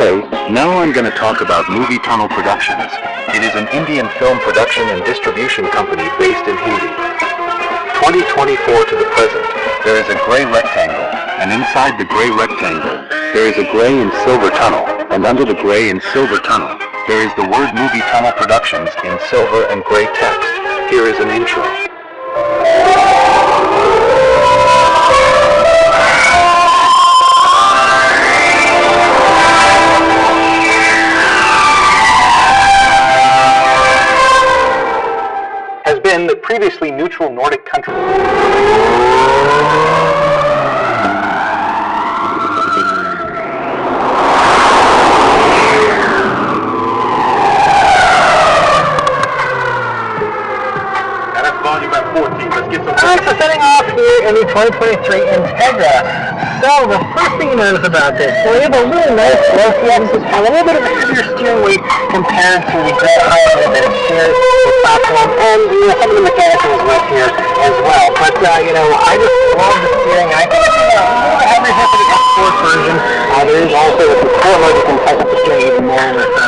Okay, now I'm going to talk about Movie Tunnel Productions. It is an Indian film production and distribution company based in Hindi. 2024 to the present, there is a gray rectangle, and inside the gray rectangle, there is a gray and silver tunnel, and under the gray and silver tunnel, there is the word Movie Tunnel Productions in silver and gray text. Here is an intro. Has been the previously neutral Nordic country. Alright, so setting off here in the 2023 Integra. So the first thing you notice about this, so we have a really nice low axis and a little bit of a heavier steering weight compared to the Grand Highlander that it shares the platform, and some of the mechanicals with here as well. But I just love the steering. I think it's a little heavier here for the X-Sport version. There is also with the sport mode you can tighten up the steering even more with the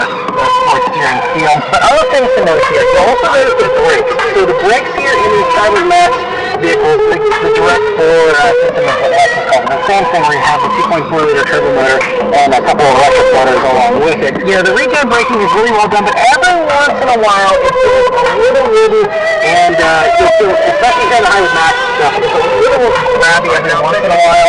sport steering feel. But other things to note here, you also notice the brakes. So the brakes here in these Carbon Max vehicles, the direct bore system is what that's called. The same thing where you have the 2.4 liter turbo motor and a couple of electric motors along with it. The regen braking is really well done, but every once in a while it feels a little wooden, and you'll feel, especially down the high with Max stuff, it's a little grabby every once in a while.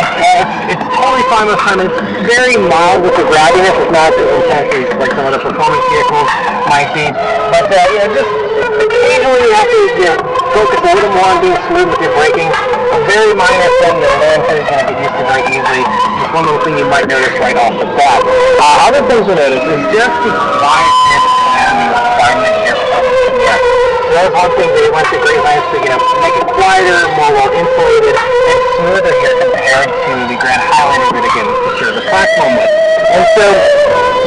It's totally fine with time. It's very mild with the grabbiness. It's not as intense as like some of the performance vehicles might be. But just occasionally you have to focus a little more on being smooth with your braking. A very minor thing that Atlanta is going to get used to very easily. Just one little thing you might notice right off the bat. Other things you'll notice is just the quietness and the refinement here. So that's one thing they went to great lengths to make it quieter, more well insulated, and smoother here compared to the Grand Highlander that again is to share the platform with. And so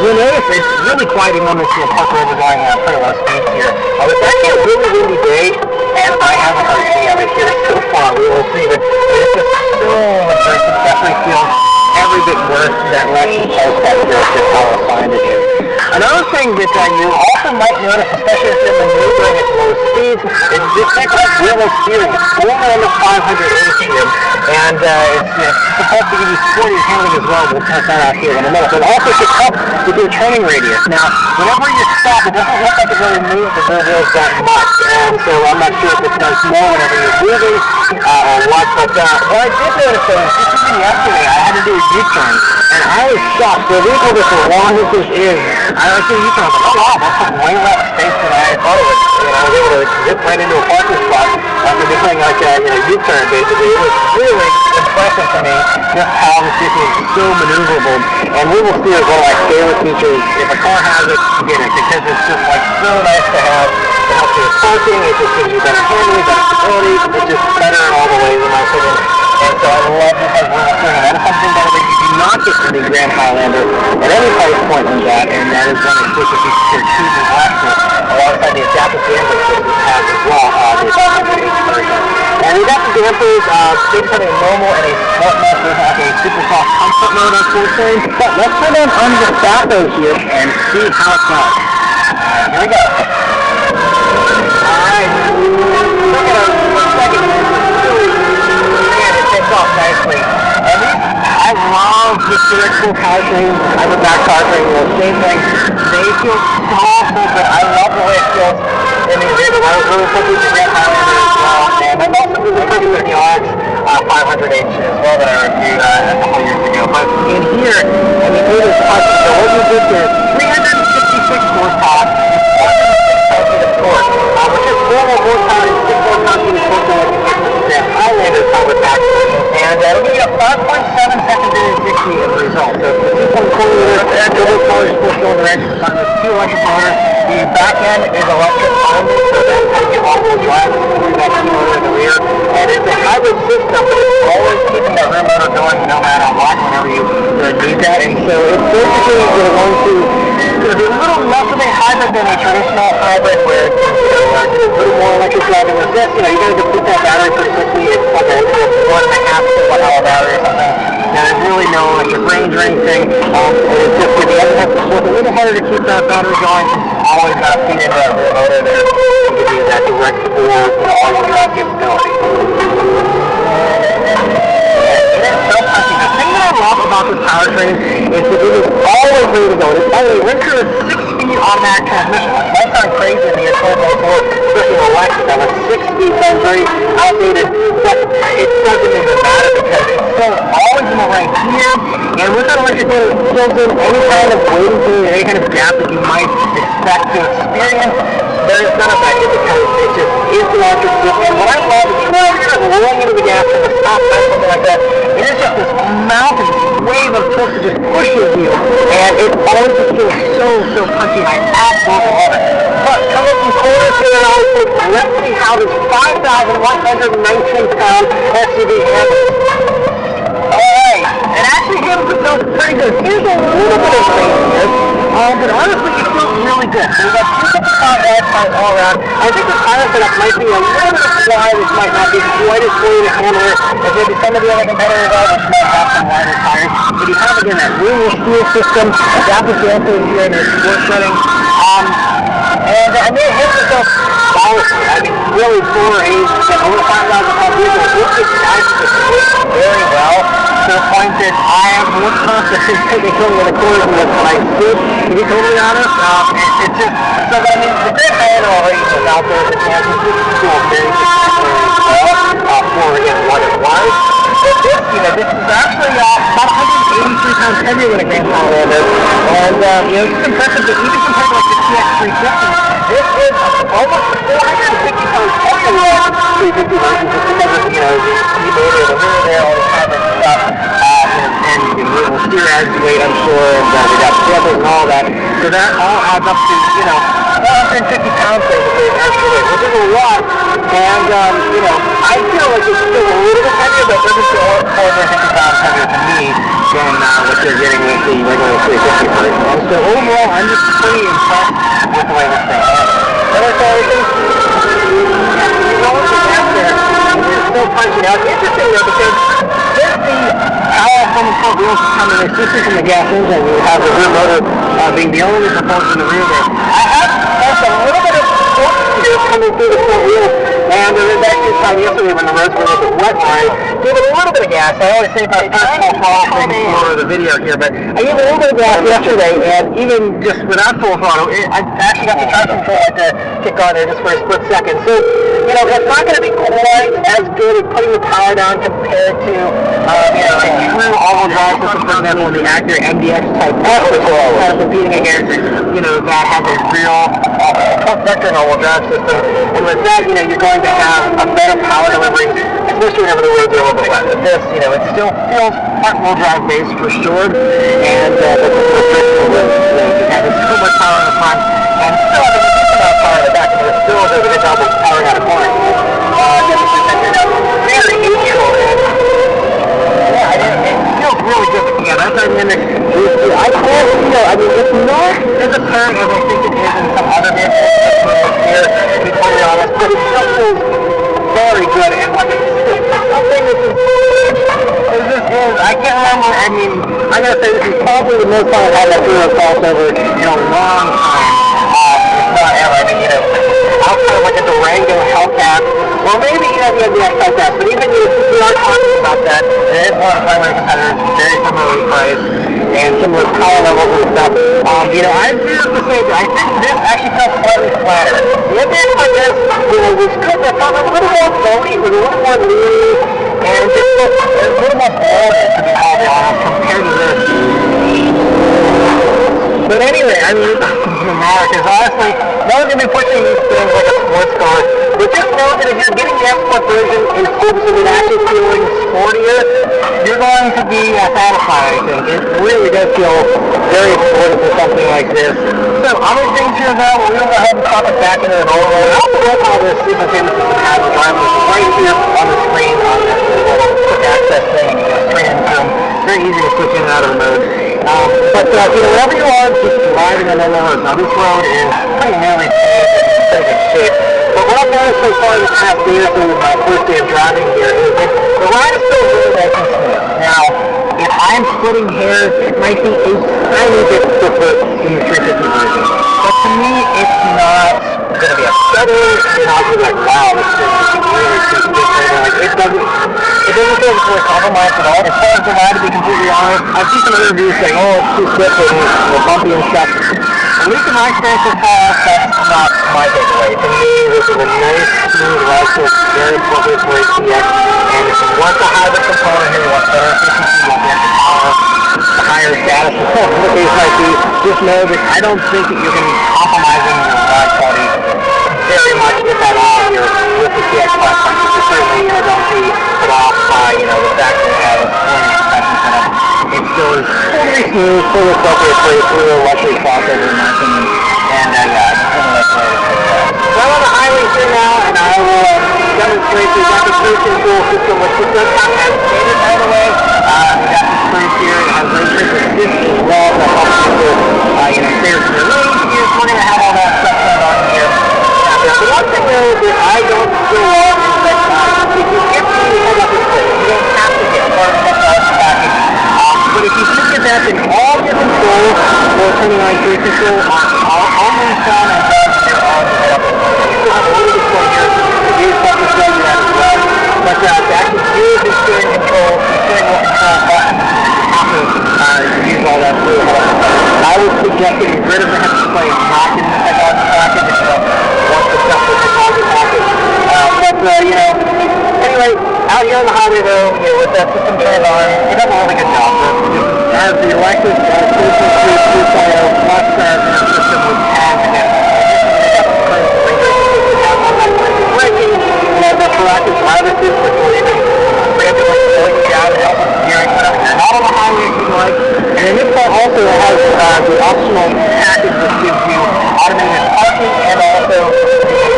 you'll notice it's really quiet even when it's park road we're going at pretty low speeds here. It's actually a really windy day, and I haven't heard any of it here so far. We will see, but it's just so impressive. It definitely feels every bit worth that Lexus Pulse that here at just how refined it is. Another thing that you also might notice, especially if you're maneuvering at low speeds, is this thing called wheel steering. It's only under 500 RPM, and it's supposed to give you sporty handling as well. We'll test that out here in a minute. But it also should help with your turning radius. Now, whenever you stop, it doesn't look like it really moves the rear wheels that much, and so I'm not sure if it does more whenever you're moving or what. But what I did notice though is just even yesterday, I had to do a U-turn, and I was shocked. For a vehicle that's as long as this is, I did a U-turn. I was like, oh wow, that's like way less space than I thought it was. I was able to zip right into a parking spot after doing like a U-turn. Basically, it was really impressive to me just how this vehicle is so maneuverable. And we will see as one of my favorite features. If a car has it, get it, because it's just like so nice to have. It helps you with parking. It just gives you better handling, better stability. It's just better in all the ways, in my opinion. And so I love this as well. That is something by the way you do not get from the Grand Highlander at any price point on that, and that is one exclusive feature here to the Lexus, alongside the adaptive dampers that we have as well, the adaptive version. And the adaptive dampers, they just have a normal and a sport mode. They have a super soft comfort mode, unfortunately. But let's put on under the Sapo here and see how it goes. Here we go. Alright. Look at it. Off nicely. And I love the directional powertrain. I'm a back powertrain, same thing. They feel so good. I love the way it feels in the rear. I was really happy with the Grand Highlander as well. And I'm also really happy with the RX 500H as well that I reviewed a couple years ago. But in here, it is awesome. So what we did here is 366 horsepower, 406 torque, which is 4 more horsepower and 6 more pound-feet of torque than what you get with the Grand Highlander power pack. And it'll give you a 5.7 secondary 60 as a result. So it's a 2.4 liter turbo-powered four-cylinder engine. It's on this 2 electric motor. The back end is electric only, so that's how you get all-wheel drive through that key motor in the rear. And it's a hybrid system, but it's always keeping that rear motor going no matter what, whenever you need that. And so it's basically going to be a little less of a hybrid than a traditional hybrid, where it's a little more electric driving with this. You're going to deplete that battery pretty quickly. It's like a 1.5 kilowatt hour battery or something. There's really no electric range or anything. It's just going to be harder to keep that battery going. Always got to feed into that rear motor there to give you that direct all-wheel drive capability. It is so punchy. The thing that I love about this powertrain is that it is always ready to go. It's only rinse a 6-speed automatic transmission. It might sound crazy in the year 2024, especially with Lexus. Now, a 6-speed sounds very outdated, but it doesn't even matter because it's still always in the right gear. And with that electric motor, it fills in any kind of waiting period, any kind of gap that you might expect to experience. There is none of that because it just is the electric system. And what I love is even if you're rolling into the gas from the stop sign, something like that, it is just this mountain wave of torque that just pushes you, and it always just feels so punchy. I absolutely love it. But coming from corners here in Hollywood, let's see how this 5,119-pound SUV handles. Alright, it actually handles itself pretty good. Here's a little bit of space here, but honestly it feels really good. So we've got 255 tires all around. I think the tire setup might be a little bit wide, which might not be quite as fully to handle it as maybe some of the other competitors are, which might have some wider tires. But you have again that really steel system, adaptive damping here in the sport setting. And I mean, it handles itself flawlessly. I mean, really for a over 5,000-pound vehicle, it just guides the weight very well, to the point that I am more confident taking something in the corners than what I did, to be totally honest. It's just, so I mean, the great manual already was out there, the Kansas is still very well, for again, what it was. But this, this is actually about 183 pounds heavier than a Grand Highlander, and it's impressive that even compared to like the TX350, this is almost 450 pounds heavier than the 350 version, just because of, the motor, the rear there, all the carbon stuff, and we'll steer as you wait, I'm sure, and we got slippers and all that, so that all adds up to, 450 pounds basically, actually, which is a lot, and, I feel like it's still a little bit heavier, but it doesn't feel 450 pounds heavier to me than what you're getting with the regular 350 version. And so overall, I'm just pretty impressed with the way this thing handles. But as far as with the gas there, it's still punchy. Now, it's interesting though, because since the power from the front wheels is coming assisted from the gas engine, you have the rear motor being the only component in the rear there. I have felt a little bit of torque coming through the front wheels, and there was actually a time yesterday when the roads were a little bit wet, I gave it a little bit of gas. I always say about personal throttle for the video here, but I gave it a little bit of gas yesterday, and even just without full throttle, I actually got the traction control to kick on there just for a split second. So, it's not going to be quite as good at putting the power down compared to, a true all-wheel drive system, for example, the Acura MDX Type S, which is kind of competing against, that has a real torque vector all-wheel drive system. And with that, you're going to have a better power delivery, especially whenever the roads are a little bit wet. With this, it still feels front-wheel drive based for sure, and it's having so much power in the front, and still having a decent amount of power in the back, and it still does a good job of powering out a corner. Very neutral, and it feels really good. That dynamic, I can't feel, it's not as apparent as I think it is in some other vehicles here, to be totally honest, but it still feels very good, and something that I can't remember, I gotta say, this is probably the most fun I've had that through a crossover in a long time, if not ever. Outside of like a Durango Hellcat, or maybe the MDX Type S, but even if we are talking about that, it is one of the primary competitors, very similarly priced, and similar power levels and stuff. I feel to say that I think this actually felt slightly flatter. The MDX Type S, was good, but felt a little more bony, it was a little more lean, and just a little more bold, to be honest, compared to this. But anyway, because honestly, no one's going to be pushing these things like a sports car, but just know that if you're getting the F-Sport version in hopes of it actually feeling sportier, you're going to be satisfied, I think. It really does feel very sporty for something like this. So, other things here now, we're going to go ahead and pop it back into the normal mode. I'll go how this Super Famous System has the driver right here on the screen on this little quick access thing, straight into them. Very easy to switch in and out of the mode. But wherever you are, just driving on the road. Now this road is pretty nearly paved and in pretty good shape. But what I've noticed so far in the past day or so with my first day of driving here is that the ride is still really nice and smooth. Now, if I'm splitting hairs, it might be a tiny bit stiffer in the 350 you're not really like, wow, this thing is really too different. Like, it doesn't feel fully compromised at all. As far as the ride, to be completely honest, I've seen some other reviews saying, oh, it's too stiff and bumpy and stuff. At least in my experience with car, that's not my takeaway. To me, this is a nice, smooth ride, so it's very appropriate for a TX. And if you want the hybrid component here, you want better efficiency, you want the extra power, the higher status, whatever the case might be, just know that I don't think that you're going to be compromising your ride quality very much, if at all, here with the TX platform. So certainly, don't be put off by, the fact that it has a fully suspension setup. It still is fully smooth, fully appropriate for a true luxury crossover, in my opinion. And I just want to let you know. So I'm on the highway here now, and I will demonstrate the cruise control system, which does not have standard, by the way. We got this cruise here. It has ray tracer assist as well. That helps you with, stay within your lane here. We're going to have all that stuff turned on here. The one thing though that I don't feel well is that if you get the head-up display, you don't have to get part of the technology package. But if you just get that, then all your controls for turning on cruise control are only found and done here on the head-up display. You still have a little display here. The view stuff will show you that as well. But to actually use the steering control button, you have to use all that through the head-up. I would suggest getting rid of the head-up display and not getting the technology package if you don't want the stuff with the technology package. Anyway, out here on the highway though, with that system turned on, it does a really good job. It has the Lexus Station 2.0 plus system with 10 and braking, the proactive driver assist, which will even randomly slow you down and help with steering whenever you're not on the highway if you'd like. And then this car also has the optional package which gives you automated parking and also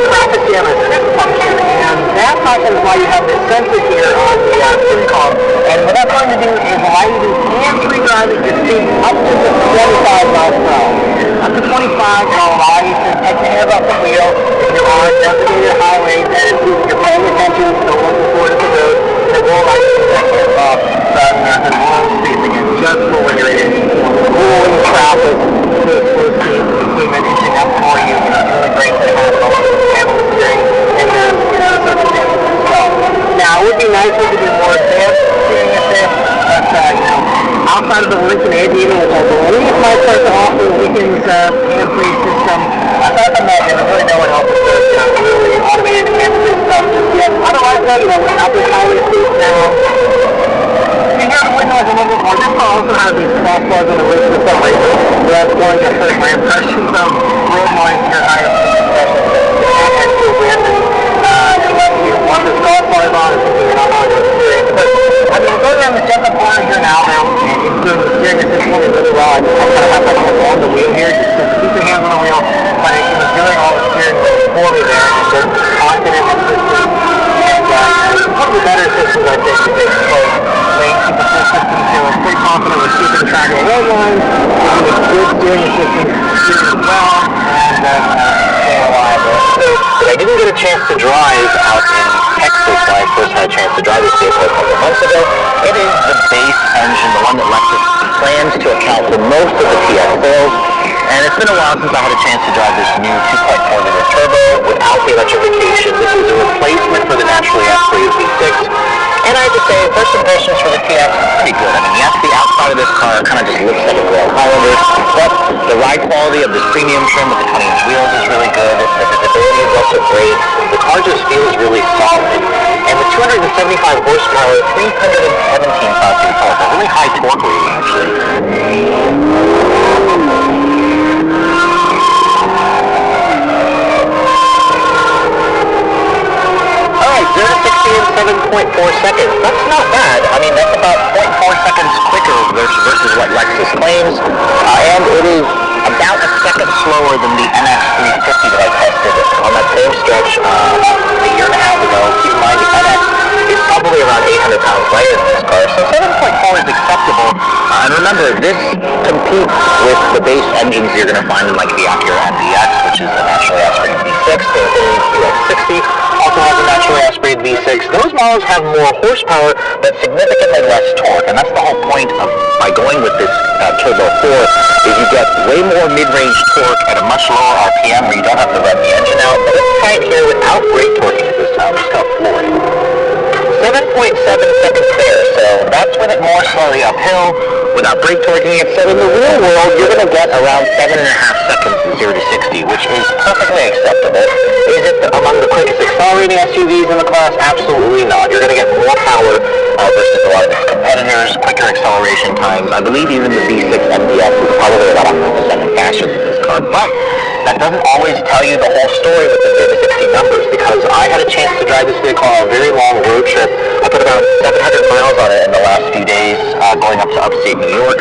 traffic jam assist function. And that function is why you have this sensor here on the intercom. And what that's going to do is allow you to hands-free drive at your speed up to 25 miles per hour. Up to 25, it'll allow you to take your hands off the wheel if you're on designated highways and you're paying attention to what's forward of the road. And it will allow you to take your hands off the long speed again, just for when you're in ruling traffic, to slow speed equipment inching up for you. It's really great to have it all handle the steering and circumstances as well. Now, it would be nicer to do more advanced steering assist, but outside of the Lincoln Aviator, which I believe might start to offer Lincoln's hands-free system, aside from that, there's really no one else that does really automated hands-free stuff just yet. Otherwise, out this highway speed now. You hear the wind noise a little bit more. This car also has these crossbars on the roof for some reason, so that's going to hurt my impressions of road noise here higher up in the session. And feel wind, unless you want this crossbars on, it's something you're not going to experience. But we're going around the Jet corner here now, and it's doing the steering assist really well. I just kind of have my hands on the wheel here, just to keep your hands on the wheel, but it's doing all the steering for me there, and just confident and persistent. And one of the better systems, I think, to take place. Lane keep assist system too. I'm pretty confident we're keeping track of road lines, giving a good steering assistance, steering well, and staying reliable. So, I didn't get a chance to drive out in Texas when I first had a chance to drive this vehicle a couple of months ago. It is the base engine, the one that Lexus plans to account for most of the TX sales. And it's been a while since I had a chance to drive this new 2.4-liter turbo without the electrification. This is a replacement for the naturally aspirated V6. And I have to say, first impressions for the TX are pretty good. I mean, yes, the outside of this car kind of just looks like a Royal Highlander, but the ride quality of this premium trim with the 20-inch wheels is really good. The visibility is also great. The car just feels really solid. And with 275 horsepower, 317 pound-feet of torque, a really high torque rating, actually. Alright, 0 to 60 in 7.4 seconds. That's not bad. I mean, that's about 0.4 seconds quicker versus what Lexus claims. And it is about a second slower than the NX350 that I tested on that same stretch a year and a half ago. Keep in mind, the NX is probably around 800 pounds lighter than this car, so 7.4 is acceptable. And remember, this competes with the base engines you're going to find in like the Acura MDX, which is a naturally aspirated V6, the Infiniti QX60. Also also has a naturally aspirated V6. Those models have more horsepower, but significantly less torque, and that's the whole point of by going with this Turbo 4, is you get way more mid-range torque at a much lower RPM where you don't have to rev the engine out. But let's try it here without brake torquing at this time. Just go floor it. 7.7 seconds there, so that's with it more slowly uphill without brake torquing it. So in the real world, you're going to get around 7.5 seconds from 0 to 60, which is perfectly acceptable. Is it among the quickest accelerating SUVs in the class? Absolutely not. You're going to get more power versus a lot of its competitors, quicker acceleration times. I believe even the V6 MDX is probably about 100% faster than this car, but that doesn't always tell you the whole story with the 0 to 60 numbers, because I had a chance to drive this vehicle on a very long road trip. I put about 700 miles on it in the last few days, going up to upstate New York,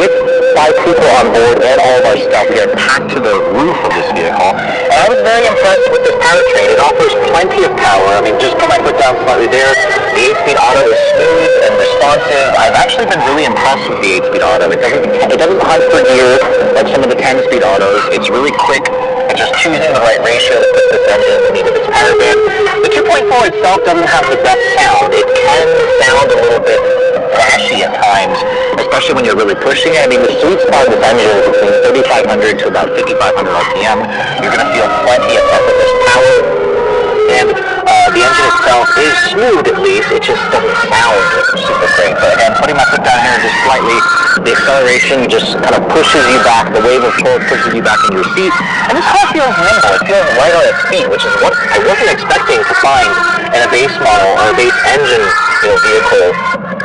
with 5 people on board and all of our stuff. We are packed to the roof of this vehicle, and I was very impressed with this powertrain. It offers plenty of power. I mean, just put my foot down slightly there. The 8-speed auto is smooth and responsive. I've actually been really impressed with the 8-speed auto. It doesn't hunt for gear like some of the 10-speed autos. It's really quick at just choosing the right ratio to put this engine in the need of its power band. The 2.4 itself doesn't have the best sound. It can sound a little bit flashy at times, especially when you're really pushing it. I mean, the sweet spot of this engine is between 3,500 to about 5,500 RPM. You're going to feel plenty of effortless power, and the engine itself is smooth at least. It just doesn't sound super great. But again, putting my foot down here just slightly, the acceleration just kind of pushes you back. The wave of torque pushes you back in your seat. And this car feels nimble. It feels light on its feet, which is what I wasn't expecting to find in a base model or a base engine vehicle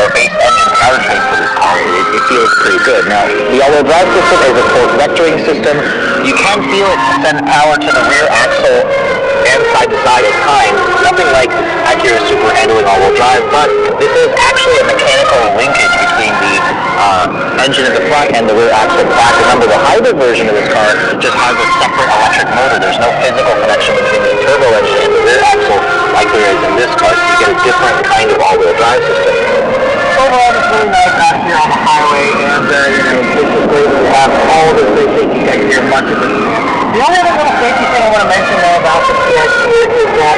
or base engine powertrain for this car. It feels pretty good. Now, the all-wheel drive system is a torque vectoring system. You can feel it send power to the rear axle and side to side at times. Nothing like Acura Super handling all-wheel drive, but this is actually a mechanical linkage between the engine at the front and the rear axle back. Remember, the hybrid version of this car just has a separate electric motor. There's no physical connection between the turbo engine and the rear axle like there is in this car, so you get a different kind of all-wheel drive system. Overall, it's really nice out here on the highway, and basically we have all the safety tech here, much of it. The only other little safety thing I want to mention though about the TX here is that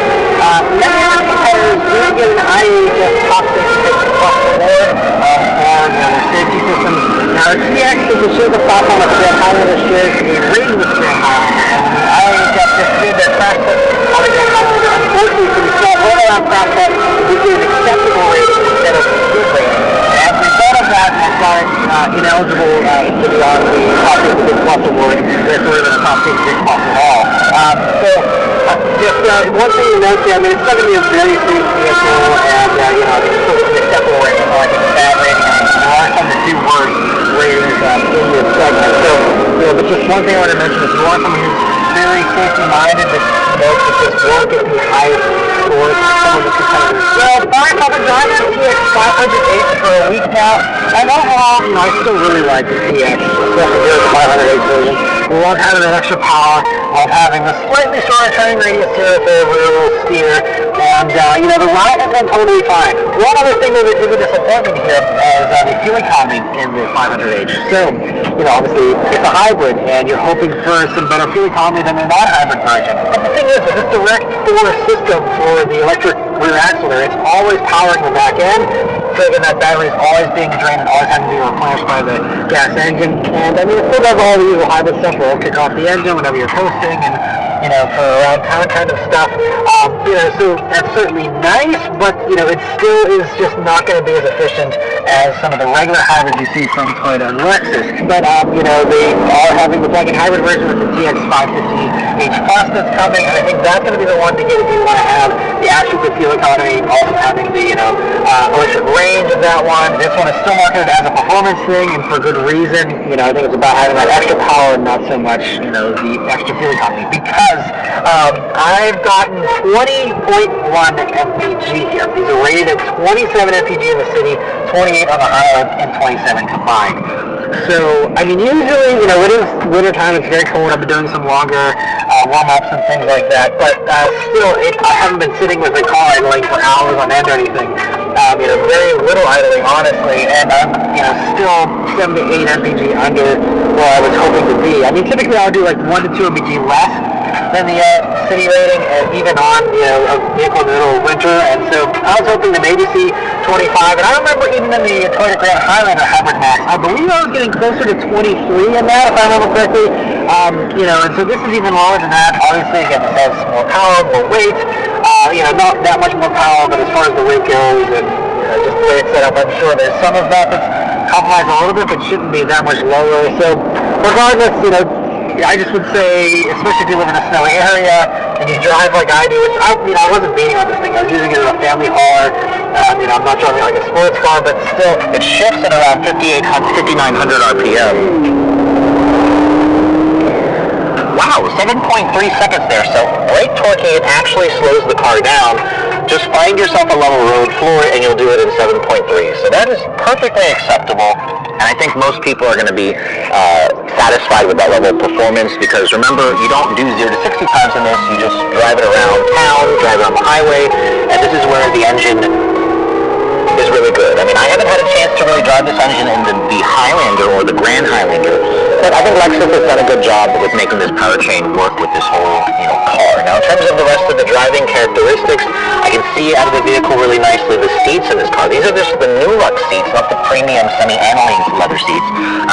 many of the competitors do get an IAHS top safety fix across the board for their safety systems. Now the TX is the sugar platform of the Highlander shares to be rated with the Highlander, and the IAHS just did their crash test on the Highlander. Unfortunately, for the small rollout crash test, this is acceptable rating instead of good rating. And as a result of that, it's got it ineligible to be on the top safety fix plus award. Therefore, the top safety fix plus at all. Just one thing to note there, I mean, it's not going to be a very safe vehicle, and it's still an acceptable rating, or like a bad rating. I mean, there are some that do worse ratings in this segment. So, but just one thing I want to mention is you want someone who's very safety-minded, that knows that this won't get the highest scores from some of the competitors. Well, I've been driving the TX 500H for a week now, and overall, I still really like the TX, especially here the 500H version. We love having that extra power, love having the slightly shorter turning radius here at the rear steer, and the ride has been totally fine. One other thing that is a disappointment here is the fuel economy in the 500H. So, obviously it's a hybrid, and you're hoping for some better fuel economy than the non-hybrid version. But the thing is, this direct force system for the electric rear axle there, it's always powering the back end, so again, that battery is always being drained and always having to be replenished by the gas engine. And I mean, it still does all the usual hybrid stuff where it'll kick off the engine whenever you're coasting and, for around town kind of stuff. So that's certainly nice, but, it still is just not going to be as efficient as some of the regular hybrids you see from Toyota and Lexus. But, they are having the plug-in hybrid version with the TX 550H Plus that's coming, and I think that's going to be the one to get if you want to have the actual good fuel economy, also having the, electric range of that one. This one is still marketed as a performance thing, and for good reason. I think it's about having that extra power and not so much, the extra fuel economy, because I've gotten 20.1 mpg here. These are rated at 27 mpg in the city, 28 on the highway, and 27 combined. So, I mean, usually, it is winter time, it's very cold. I've been doing some longer warm-ups and things like that, but still, I haven't been sitting with the car idling for hours on end or anything. Very little idling, honestly, and I'm, still 7 to 8 mpg under where I was hoping to be. I mean, typically I would do like 1 to 2 mpg less, than the city rating, and even on a vehicle in the middle of winter. And so I was hoping to maybe see 25. And I remember even in the Toyota Grand Highlander Hybrid Max, I believe I was getting closer to 23 in that, if I remember correctly. And so this is even lower than that. Obviously, again, this has more power, more weight. Not that much more power, but as far as the weight goes and just the way it's set up, I'm sure there's some of that that's compromised a little bit, but shouldn't be that much lower. So regardless, I just would say, especially if you live in a snowy area and you drive like I do, which I wasn't beating on this thing. I was using it as a family hauler. I'm not driving like a sports car, but still, it shifts at around 5,900 RPM. Wow, 7.3 seconds there, so brake torquing, it actually slows the car down. Just find yourself a level road floor and you'll do it in 7.3. So that is perfectly acceptable, and I think most people are going to be satisfied with that level of performance, because remember, you don't do 0 to 60 times in this, you just drive it around town, drive it on the highway, and this is where the engine is really good. I mean, I haven't had a chance to really drive this engine in the Highlander or the Grand Highlander, but I think Lexus has done a good job with making this powertrain work with this whole, car. Now, in terms of the rest of the driving characteristics, I can see out of the vehicle really nicely the seats in this car. These are just the new Lux seats, not the premium semi-aniline leather seats,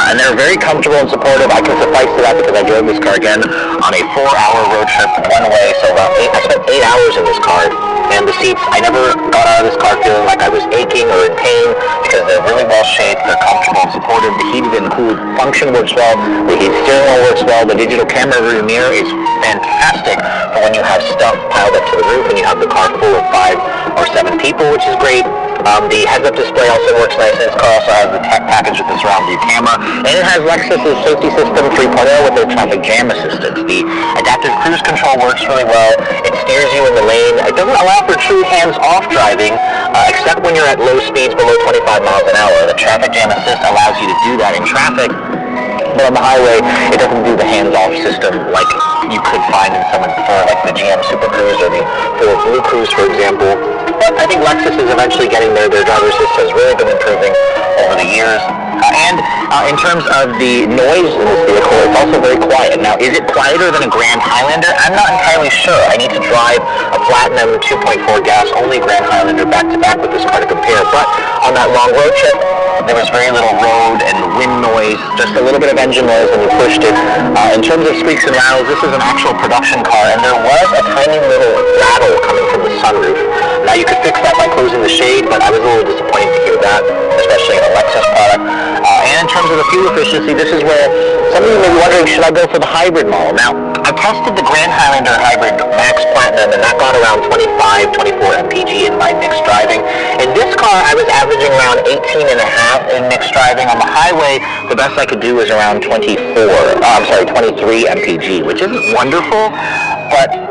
and they're very comfortable and supportive. I can suffice to that because I drove this car again on a 4-hour road trip one way, so I spent 8 hours in this car. And the seats, I never got out of this car feeling like I was aching or in pain, because they're really well shaped, they're comfortable and supportive, the heated and cooled function works well, the heated steering wheel works well, the digital camera rear mirror is fantastic for when you have stuff piled up to the roof and you have the car full of 5 or 7 people, which is great. The heads-up display also works nice, and this car also has the tech package with the surround view camera, and it has Lexus's safety system 3.0 with their traffic jam assistance. The adaptive cruise control works really well. It steers you in the lane. It doesn't allow for true hands-off driving, except when you're at low speeds below 25 miles an hour. The traffic jam assist allows you to do that in traffic, but on the highway, it doesn't do the hands-off system like you could find in some for like the GM Super Cruise or the Ford Blue Cruise, for example. But I think Lexus is eventually getting there. Their driver assist has really been improving over the years. In terms of the noise in this vehicle, it's also very quiet. Now, is it quieter than a Grand Highlander? I'm not entirely sure. I need to drive a Platinum 2.4 gas-only Grand Highlander back-to-back with this car to compare. But on that long road trip, there was very little road and wind noise, just a little bit of engine noise when you pushed it. In terms of squeaks and rattles, this is an actual production car, and there was a tiny little rattle coming from the sunroof. Now, you could fix that by closing the shade, but I was a little disappointed to hear that, especially in a Lexus product. And in terms of the fuel efficiency, this is where some of you may be wondering, should I go for the hybrid model? Now, I tested the Grand Highlander Hybrid Max Platinum, and that got around 25, 24 mpg in my mixed driving. In this car, I was averaging around 18.5 in mixed driving. On the highway, the best I could do was around 23 mpg, which isn't wonderful, but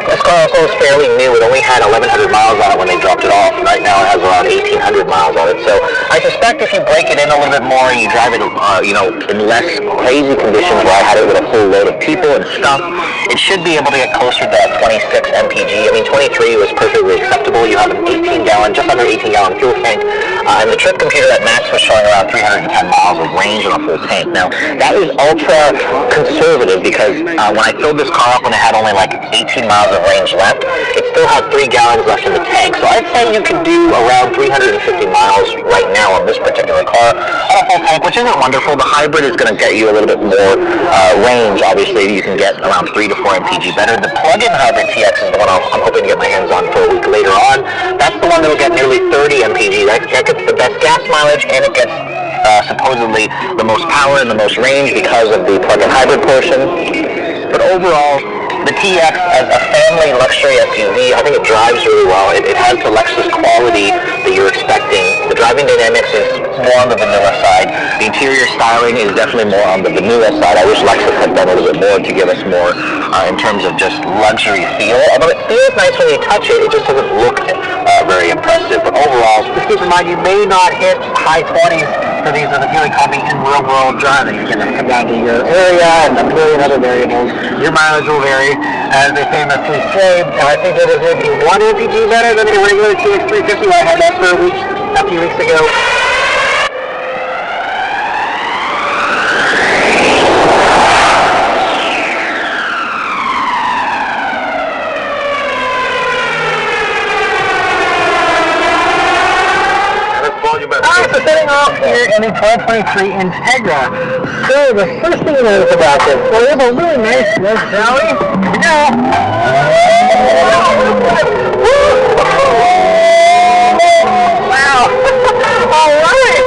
this car also is fairly new. It only had 1,100 miles on it when they dropped it off. Right now it has around 1,800 miles on it. So I suspect if you break it in a little bit more and you drive it, in less crazy conditions where I had it with a full load of people and stuff, it should be able to get closer to that 26 mpg. I mean, 23 was perfectly acceptable. You have an 18-gallon, just under 18-gallon fuel tank. And the trip computer at Max was showing around 310 miles of range on a full tank. Now, that is ultra conservative because when I filled this car up when it had only like 18 miles of range left, it still had 3 gallons left in the tank. So I'd say you could do around 350 miles right now on this particular car on a full tank, which isn't wonderful. The hybrid is going to get you a little bit more range. Obviously, you can get around 3 to 4 mpg better. The plug-in hybrid TX is the one I'm hoping to get my hands on for a week later on. That's the one that will get nearly 30 mpg. That gets the best gas mileage, and it gets supposedly the most power and the most range because of the plug-in hybrid portion. But overall, the TX as a family luxury SUV, I think it drives really well. It has the Lexus quality that you're expecting. The driving dynamics is more on the vanilla side. The interior styling is definitely more on the vanilla side. I wish Lexus had done a little bit more to give us more in terms of just luxury feel. Although it feels nice when you touch it, it just doesn't look very impressive. But overall, just keep in mind you may not hit high 20s for these as a fuel economy in real-world driving. Again, it'll come down to your area and a million other variables. Your mileage will vary, as they famously say. I think it is maybe 1 mpg better than a regular TX350. I had that for a few weeks ago. any 2023 Integra. So the first thing you notice about this, well, we have a really nice look, shall we? Here we go. Wow. All right.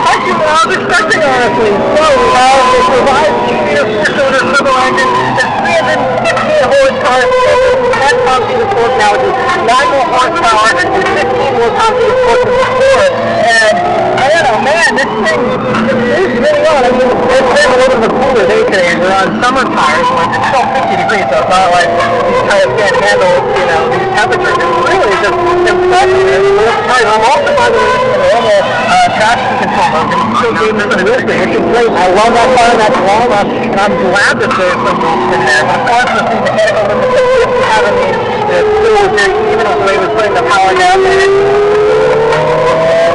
Actually, I was expecting, honestly. So we have the revised GTO 4-cylinder turbo engine that's 315 horsepower, 10 pound-feet of torque now, which is 9 more horsepower and 15 more pound-feet of torque than before. And I don't know, man, this thing is really on. I mean, it's been a little bit of a cooler day today. We're on summer tires, but it's still 50 degrees, so it's not like these tires can't handle, these temperatures. It's really just impressive. I'm also, by the way, using a normal traction control mode, and still gave this a wheel spin, which is great. I love that part of that drama, and I'm glad that there's some wheel in there. But of course, with the mechanical limits that we have in these, it's still very even as the way we're putting the power down there.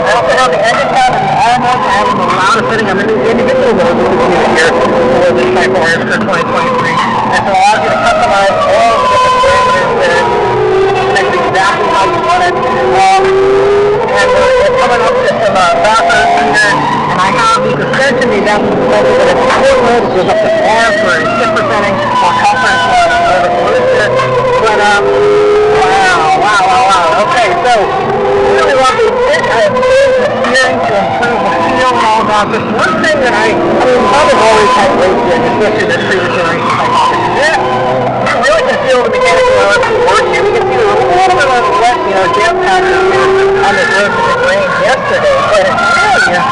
I also have the engine sound and the auto mode. I have the loudest setting. I'm in the individual mode, which is here for this type of order for 2023. And so it allows you to customize all of the different parameters there. Make it exactly how you want it. And we're coming up to some background here. And I have the suspension, the adaptive suspension that it's sport mode. It goes up to R for 6%ing, more comfort for the booster. But, wow. Okay, so really love the steering to improve the feel and all about this. One thing that I probably always had great steering, especially this previous generation Hypothesis. You really can feel the mechanical elements work here. We can see there's a little bit of wet, damp patches on this road because it rained yesterday. But it's really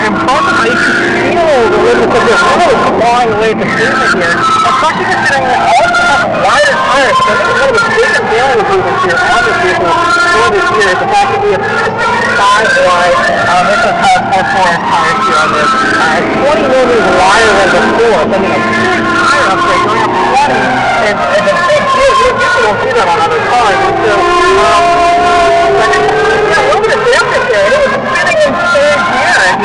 impressive how you can feel the limits of this really clawing away at the pavement here. Especially considering that all of have wider tires. So I think one of the biggest value improvements here on this vehicle for this year is the fact that we have 65 wide Michelin Pilot 4-4 tires here on this. It's 20 millimeters wider than before. So I mean, a huge tire upgrade going up to 20 is a big deal. You usually don't see that on other cars. And so, a little bit of dampness there. It was spinning in third gear and,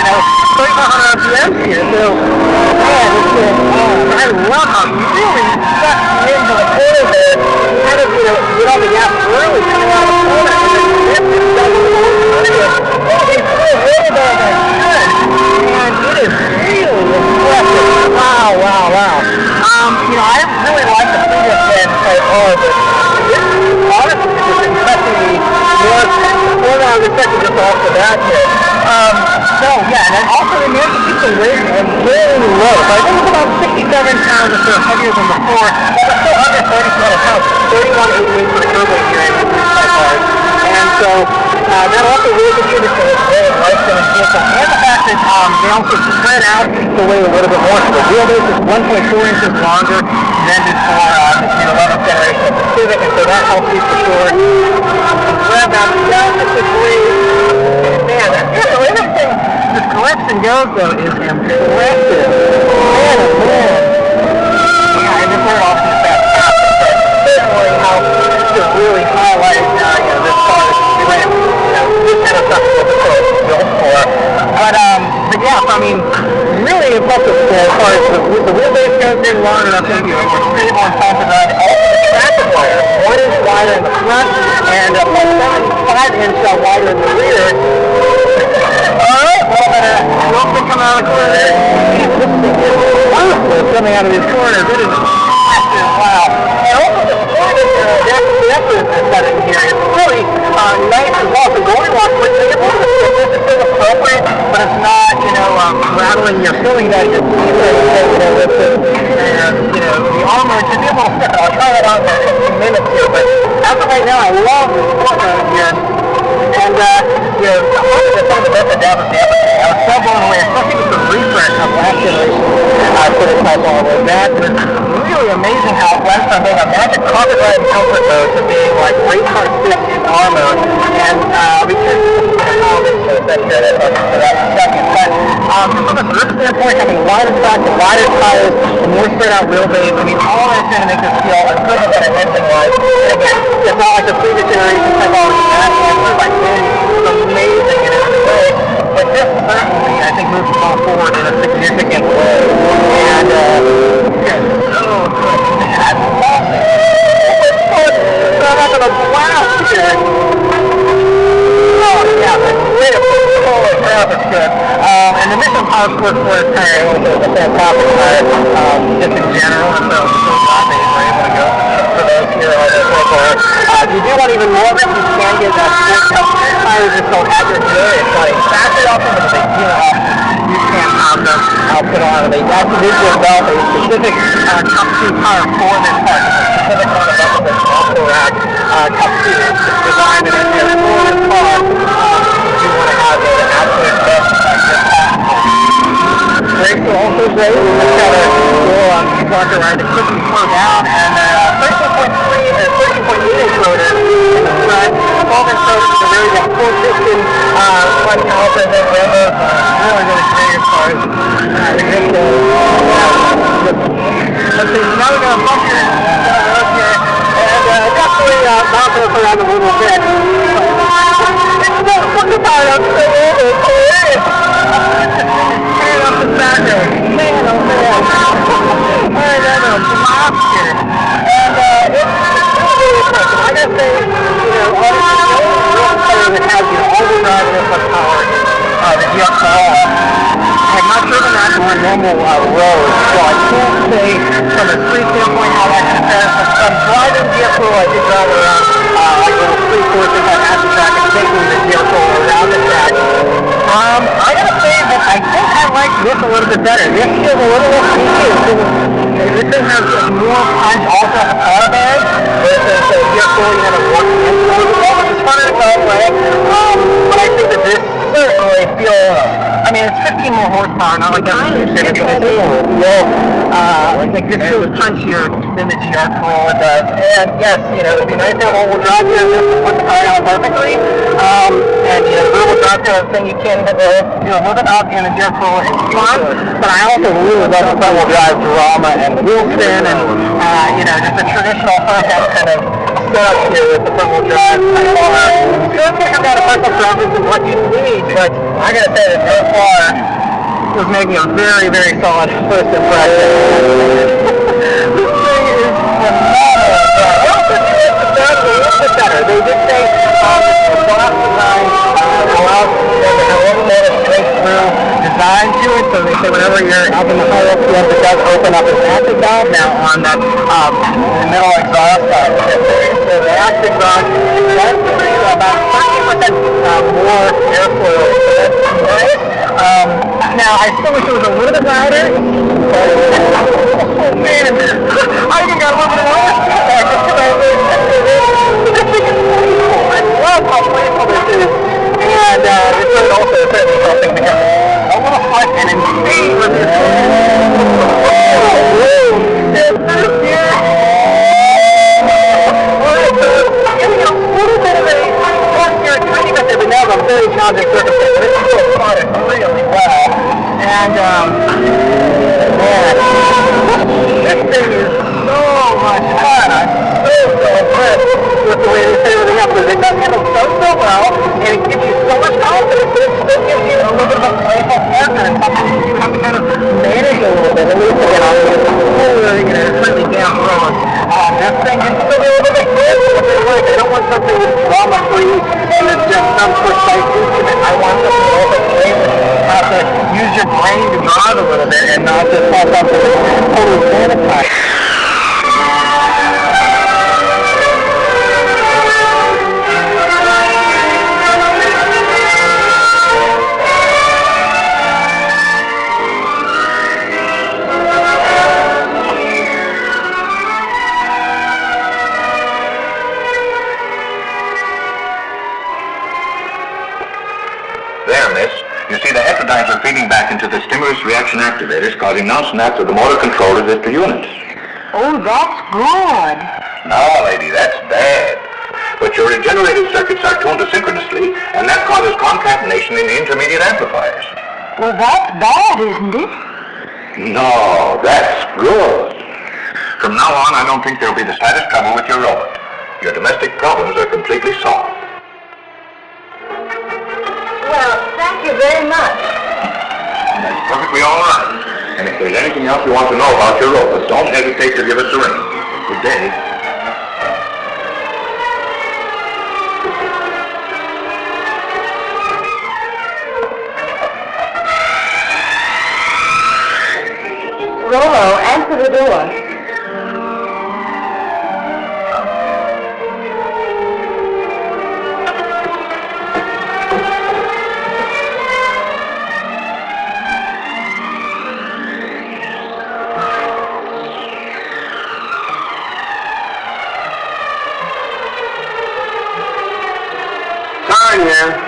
3,500 RPM here. So, man, I love how really sucked into the corner there. Kind of, get on the gas early coming out of the corner and then dip it down to the corner. They flew way better than it should. And it is really impressive. Wow. I really like the previous gen quite hard, but this honestly is just impressing me more than I was expecting just off the bat here. And then also the American people weight is really low. So I think it's about 67 pounds or so heavier than before, but it's still under 30 pounds, 31.88 for the turbo here in these type cars. And so that also really contributes to this very life-saving vehicle. And the fact that they also spread out the weight a little bit more. So the wheelbase is 1.4 inches longer than before the 11th generation of the Civic, and so that helps you for sure. Grab that down to the man, everything this collection goes though is impressive. Man. Yeah, and this one also is fantastic. Certainly helps to really highlight this car is this kind of stuff is what the car is built for. But yeah, I mean, really impressive as far as the wheelbase goes in long enough to be more stable and time to run. Also the traffic wire, 1 inch wider in the front and 1.75 inch wider in the rear. Alright, well, ropes coming out of the corner there. This thing is awesome coming out of these corners. It is massive, wow. And also the standard adaptive setting here is really nice as well. So going off with the it's still appropriate, but it's not, rattling your filling down your teeth or anything, with it. And, the armor should be a little thicker. I'll try that out in a few minutes here, but as of right now, I love this sport mode here. And, some of the best adapters they ever had. I was so blown away, especially with the refresh of last generation for this type of armor. That was really amazing how it went from being a magic carpet ride comfort mode to being like race car fit in armor. And we could how this shows that here, for that second. But just from a grip standpoint, having wider tracks and wider tires, and more spread out wheelbase, I mean, all that's going to make this feel as good as that engine-wise. And again, it's not like the previous generation type of like amazing in every way, but this certainly, I think, moves the ball forward in a significant way. And so good. I love it. So I'm not going to blast here. Oh, yeah, the grip is forward. tire, just in general, and so it's really glad that we're able to go for those here on this one. If you do want even more of it, you can get that sport cup tires just called at your dealer. It's not a factory option, but it's a dealer option. You can have them put on. They actually did develop a specific Cup 2 tire for this part. It's a specific one above the Aqua Rack Cup 2. It's designed and engineered for this car. If you want to have the absolute best like this car. Brakes are also great. It's got a little park around it, quickly slow down, and 13.3 or 13.8 inch rotor in the front. 12 inch rotor is a very good 4-piston front caliper that Brembo's really creative cars. Let's see, now we're going to bump here, up here, and definitely bouncing us around a little bit. It's not fucking fired up so hilarious. Turn up the backer. Man, oh man. Alright, then some laps here. And it's really impressive. I gotta say, honestly, the only real player that has all-wheel drive and this much power the GX-R. I'm not driven that on normal roads, so I can't say from a street standpoint how that compares. But driving GX-R, I did drive around like little street courses at the track and taking the GX-R around the track. I gotta say that I think I like this a little bit better. This feels a little less sneaky. This thing has more punch also at the power bag versus the GX-R you have a working into it. Which is fun in its own way. But I think that this certainly feels, I mean, it's 15 more horsepower, not like that. Like this feels punchier than the GR Corolla does. And yes, it'd be nice to have all-wheel drive here. This would put the car down perfectly. And the all-wheel drive kind of thing you can do a little bit up in the GR Corolla is fun. But I also really love the front-wheel drive drama and wheel spin and just the traditional front-end kind of setup here with the front-wheel drive. It's going to come down to personal preference and what you need, but I gotta say that so far was making a very, very solid first impression. This thing is phenomenal. A little bit better. They did say the glass design allows them to have a little more straight-through design to it, so they say whenever you're up in the higher FPMs, it does open up an active valve now on that middle exhaust side. So the active valve does produce about 30% more airflow. So that's nice. Now, I still wish it was a little bit louder, but oh man, I even got a little bit of noise back. This thing is playful. I love how playful this is. And this is also certainly something to get a little fun and insane with this. It's this here. Giving a little bit of a torque here, tiny bit there, but now I'm very challenging circumstance. This is still spotted really well. And, man, this thing is so much fun. I'm so impressed with the way they set everything up, because it does handle so well, and it gives you so much confidence, but it still gives you a little bit of a playful character, and something that you have to kind of manage a little bit, at least to get on with a slightly damp road. This thing can still be a little bit crazy if they like. I don't want something that's drama-free and it's just some precise instrument. I want something a little bit flavor. You have to use your brain to drive a little bit and not just have something totally sanitized. Are feeding back into the stimulus reaction activators, causing non-snaps of the motor controllers at the units. Oh, that's good. No, lady, that's bad. But your regenerative circuits are tuned asynchronously, and that causes concatenation in the intermediate amplifiers. Well, that's bad, isn't it? No, that's good. From now on, I don't think there'll be the slightest trouble with your robot. Your domestic problems are completely solved. Well, thank you very much. That's perfectly all right. And if there's anything else you want to know about your robot, don't hesitate to give us a ring. Good day. Rolo, answer the door. Sorry, man.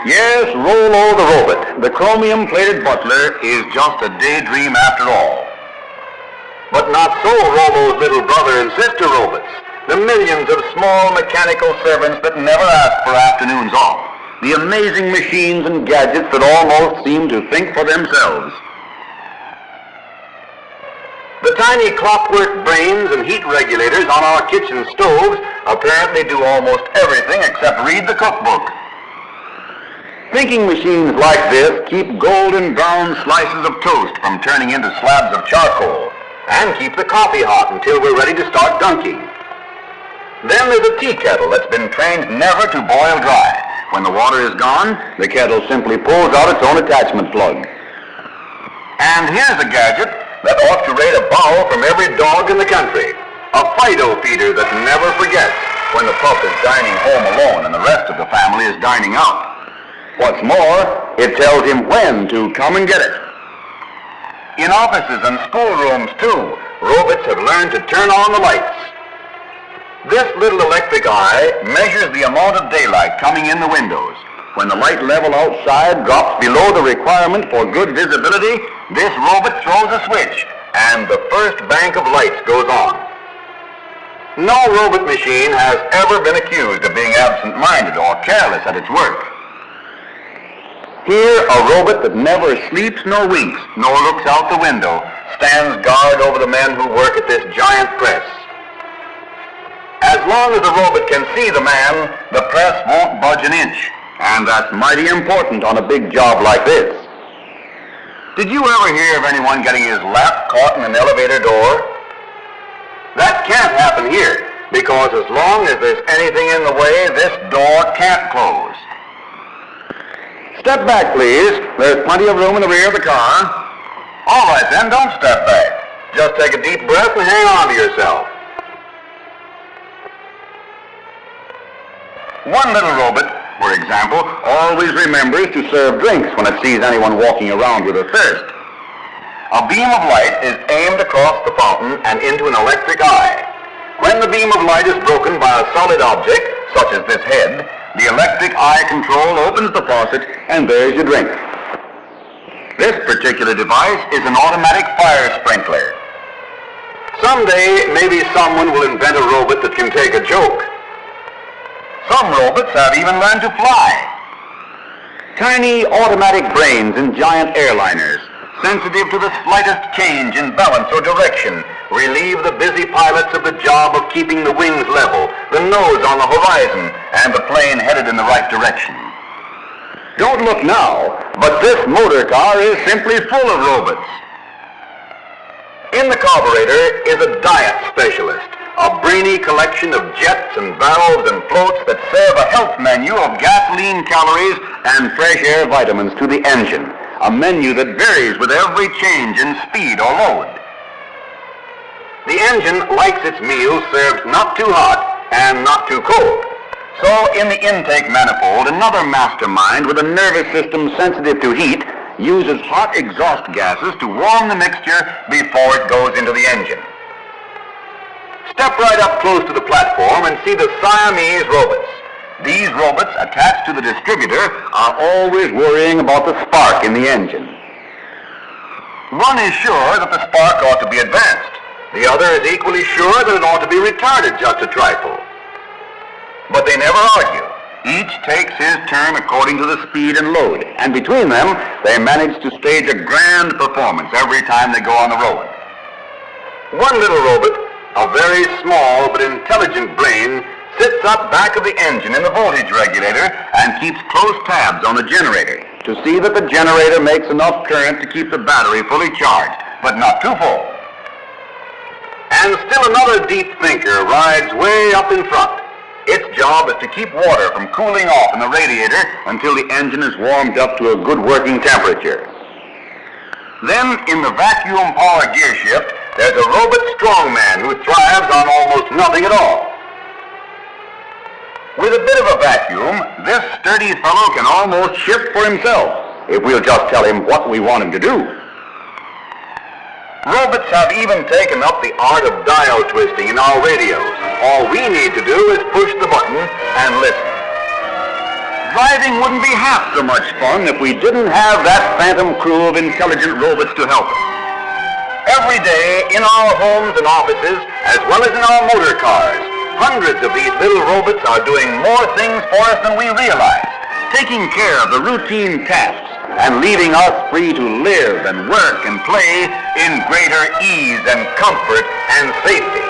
Yes, Rolo the robot, the chromium-plated butler, is just a daydream after all. But not so Rolo's little brother and sister robots, the millions of small mechanical servants that never ask for afternoons off, the amazing machines and gadgets that almost seem to think for themselves. The tiny clockwork brains and heat regulators on our kitchen stoves apparently do almost everything except read the cookbook. Thinking machines like this keep golden brown slices of toast from turning into slabs of charcoal, and keep the coffee hot until we're ready to start dunking. Then there's a tea kettle that's been trained never to boil dry. When the water is gone, the kettle simply pulls out its own attachment plug. And here's a gadget that ought to rate a bow from every dog in the country. A Fido feeder that never forgets when the pup is dining home alone and the rest of the family is dining out. What's more, it tells him when to come and get it. In offices and schoolrooms, too, robots have learned to turn on the lights. This little electric eye measures the amount of daylight coming in the windows. When the light level outside drops below the requirement for good visibility, this robot throws a switch, and the first bank of lights goes on. No robot machine has ever been accused of being absent-minded or careless at its work. Here, a robot that never sleeps nor winks, nor looks out the window, stands guard over the men who work at this giant press. As long as the robot can see the man, the press won't budge an inch, and that's mighty important on a big job like this. Did you ever hear of anyone getting his lap caught in an elevator door? That can't happen here, because as long as there's anything in the way, this door can't close. Step back, please. There's plenty of room in the rear of the car. All right, then, don't step back. Just take a deep breath and hang on to yourself. One little robot, for example, always remembers to serve drinks when it sees anyone walking around with a thirst. A beam of light is aimed across the fountain and into an electric eye. When the beam of light is broken by a solid object, such as this head, the electric eye control opens the faucet, and there's your drink. This particular device is an automatic fire sprinkler. Someday, maybe someone will invent a robot that can take a joke. Some robots have even learned to fly. Tiny automatic brains in giant airliners, sensitive to the slightest change in balance or direction, relieve the busy pilots of the job of keeping the wings level, the nose on the horizon, and the plane headed in the right direction. Don't look now, but this motor car is simply full of robots. In the carburetor is a diet specialist, a brainy collection of jets and valves and floats that serve a health menu of gasoline calories and fresh air vitamins to the engine, a menu that varies with every change in speed or load. The engine likes its meals served not too hot and not too cold. So in the intake manifold, another mastermind with a nervous system sensitive to heat uses hot exhaust gases to warm the mixture before it goes into the engine. Step right up close to the platform and see the Siamese robots. These robots attached to the distributor are always worrying about the spark in the engine. One is sure that the spark ought to be advanced. The other is equally sure that it ought to be retarded just a trifle. But they never argue. Each takes his turn according to the speed and load, and between them, they manage to stage a grand performance every time they go on the road. One little robot, a very small but intelligent brain, sits up back of the engine in the voltage regulator and keeps close tabs on the generator to see that the generator makes enough current to keep the battery fully charged, but not too full. And still another deep thinker rides way up in front. Its job is to keep water from cooling off in the radiator until the engine is warmed up to a good working temperature. Then, in the vacuum power gear shift, there's a robot strongman who thrives on almost nothing at all. With a bit of a vacuum, this sturdy fellow can almost shift for himself, if we'll just tell him what we want him to do. Robots have even taken up the art of dial twisting in our radios. All we need to do is push the button and listen. Driving wouldn't be half so much fun if we didn't have that phantom crew of intelligent robots to help us. Every day, in our homes and offices, as well as in our motor cars, hundreds of these little robots are doing more things for us than we realize, taking care of the routine tasks and leaving us free to live and work and play in greater ease and comfort and safety.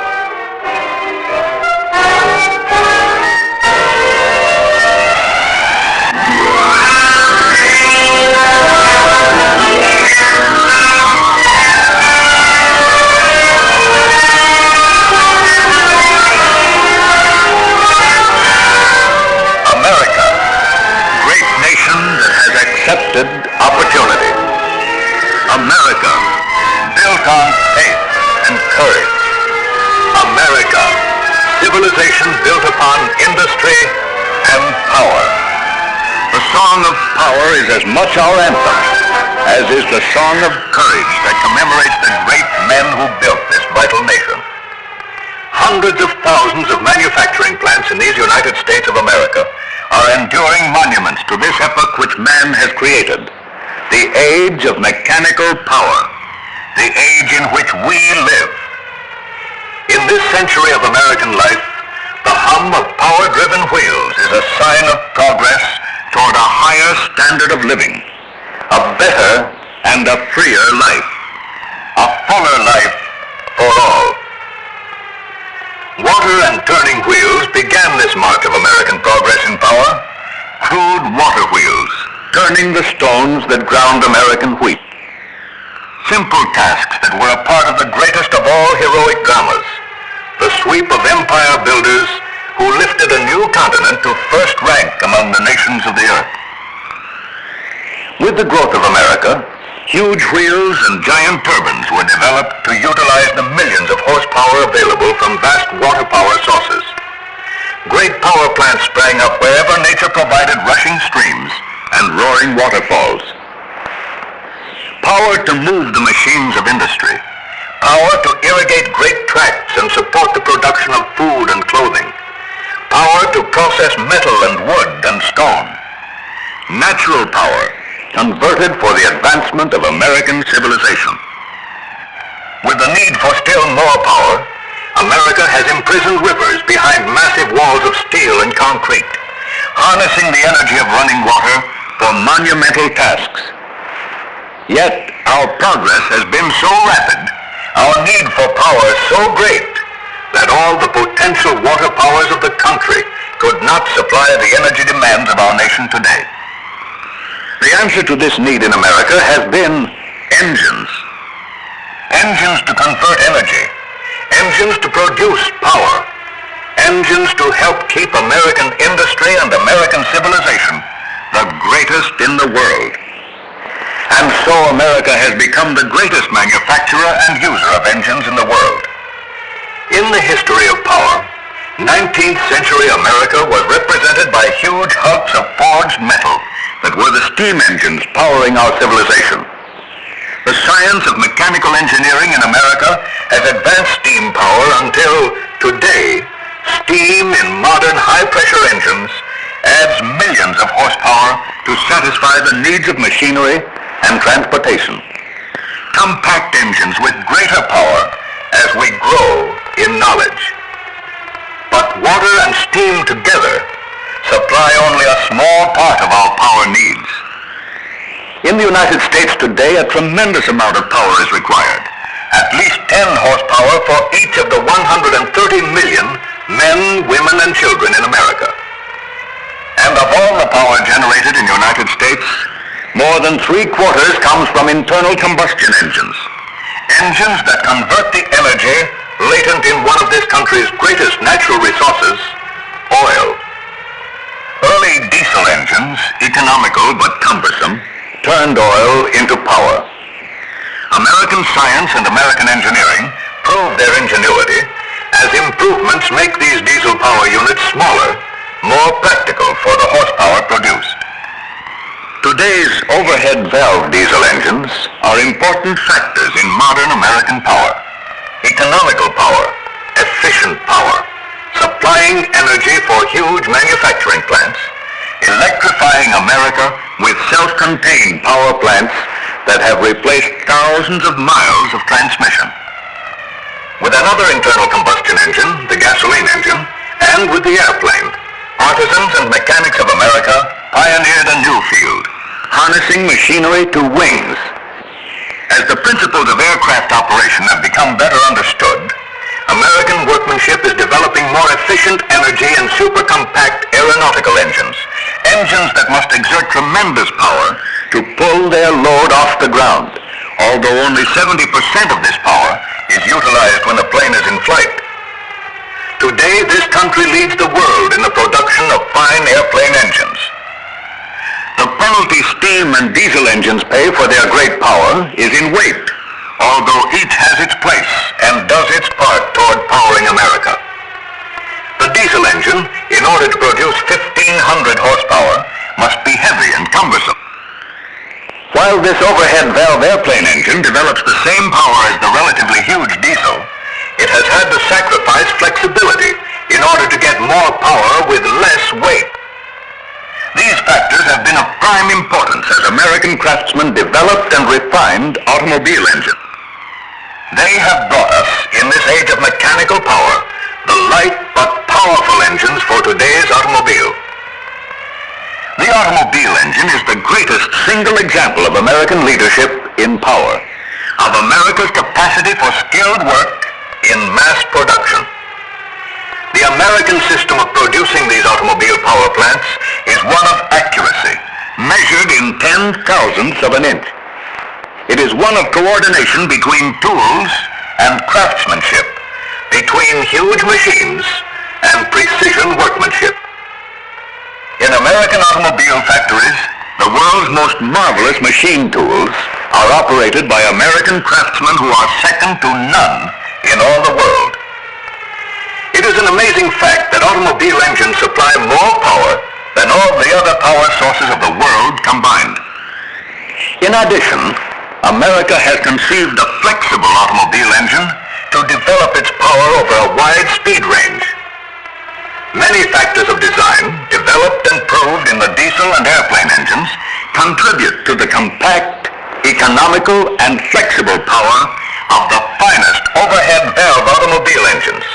Accepted opportunity. America, built on faith and courage. America, civilization built upon industry and power. The song of power is as much our anthem as is the song of courage that commemorates the great men who built this vital nation. Hundreds of thousands of manufacturing plants in these United States of America are enduring monuments to this epoch which man has created, the age of mechanical power, the age in which we live. In this century of American life, the hum of power-driven wheels is a sign of progress toward a higher standard of living, a better and a freer life, a fuller life for all. Water and turning wheels began this march of American progress in power. Crude water wheels, turning the stones that ground American wheat. Simple tasks that were a part of the greatest of all heroic dramas. The sweep of empire builders who lifted a new continent to first rank among the nations of the earth. With the growth of America, huge wheels and giant turbines were developed to utilize the millions of horsepower available from vast water power sources. Great power plants sprang up wherever nature provided rushing streams and roaring waterfalls. Power to move the machines of industry. Power to irrigate great tracts and support the production of food and clothing. Power to process metal and wood and stone. Natural power converted for the advancement of American civilization. With the need for still more power, America has imprisoned rivers behind massive walls of steel and concrete, harnessing the energy of running water for monumental tasks. Yet our progress has been so rapid, our need for power so great, that all the potential water powers of the country could not supply the energy demands of our nation today. The answer to this need in America has been engines. Engines to convert energy. Engines to produce power. Engines to help keep American industry and American civilization the greatest in the world. And so America has become the greatest manufacturer and user of engines in the world. In the history of power, 19th century America was represented by huge hulks of forged metal that were the steam engines powering our civilization. The science of mechanical engineering in America has advanced steam power until today, steam in modern high-pressure engines adds millions of horsepower to satisfy the needs of machinery and transportation. Compact engines with greater power as we grow in knowledge. But water and steam together supply only a small part of our power needs. In the United States today, a tremendous amount of power is required. At least 10 horsepower for each of the 130 million men, women, and children in America. And of all the power generated in the United States, more than 3/4 comes from internal combustion engines. Engines that convert the energy latent in one of this country's greatest natural resources, oil. Early diesel engines, economical but cumbersome, turned oil into power. American science and American engineering prove their ingenuity as improvements make these diesel power units smaller, more practical for the horsepower produced. Today's overhead valve diesel engines are important factors in modern American power. Economical power, efficient power, supplying energy for huge manufacturing plants, electrifying America with self-contained power plants that have replaced thousands of miles of transmission. With another internal combustion engine, the gasoline engine, and with the airplane, artisans and mechanics of America pioneered a new field, harnessing machinery to wings. As the principles of aircraft operation have become better understood, American workmanship is developing more efficient energy and super-compact aeronautical engines, engines that must exert tremendous power to pull their load off the ground, although only 70% of this power is utilized when the plane is in flight. Today, this country leads the world in the production of fine airplane engines. The penalty steam and diesel engines pay for their great power is in weight, although each has its place and does its part toward powering America. The diesel engine, in order to produce 1,500 horsepower, must be heavy and cumbersome. While this overhead valve airplane engine develops the same power as the relatively huge diesel, it has had to sacrifice flexibility in order to get more power with less weight. These factors have been of prime importance as American craftsmen developed and refined automobile engines. They have brought us, in this age of mechanical power, the light but powerful engines for today's automobile. The automobile engine is the greatest single example of American leadership in power, of America's capacity for skilled work in mass production. The American system of producing these automobile power plants is one of accuracy, measured in 10,000ths of an inch. It is one of coordination between tools and craftsmanship, between huge machines and precision workmanship. In American automobile factories, the world's most marvelous machine tools are operated by American craftsmen who are second to none in all the world. It is an amazing fact that automobile engines supply more power than all the other power sources of the world combined. In addition, America has conceived a flexible automobile engine to develop its power over a wide speed range. Many factors of design, developed and proved in the diesel and airplane engines, contribute to the compact, economical, and flexible power of the finest overhead valve automobile engines.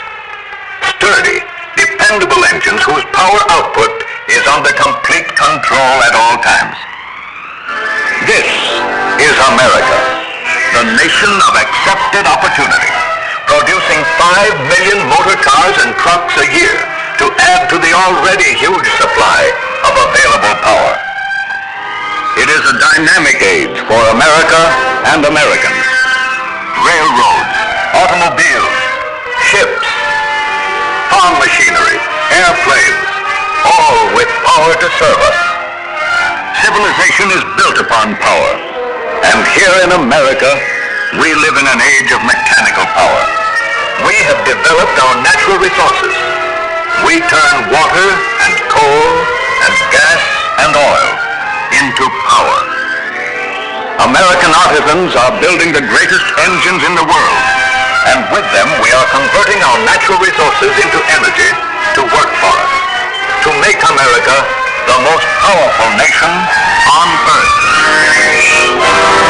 Sturdy, dependable engines whose power output is under complete control at all times. This is America, the nation of accepted opportunity, producing 5 million motor cars and trucks a year to add to the already huge supply of available power. It is a dynamic age for America and Americans. Railroads, automobiles, ships, farm machinery, airplanes, all with power to serve us. Civilization is built upon power, and here in America, we live in an age of mechanical power. We have developed our natural resources. We turn water and coal and gas and oil into power. American artisans are building the greatest engines in the world, and with them we are converting our natural resources into energy to work for us, to make America the most powerful nation on earth.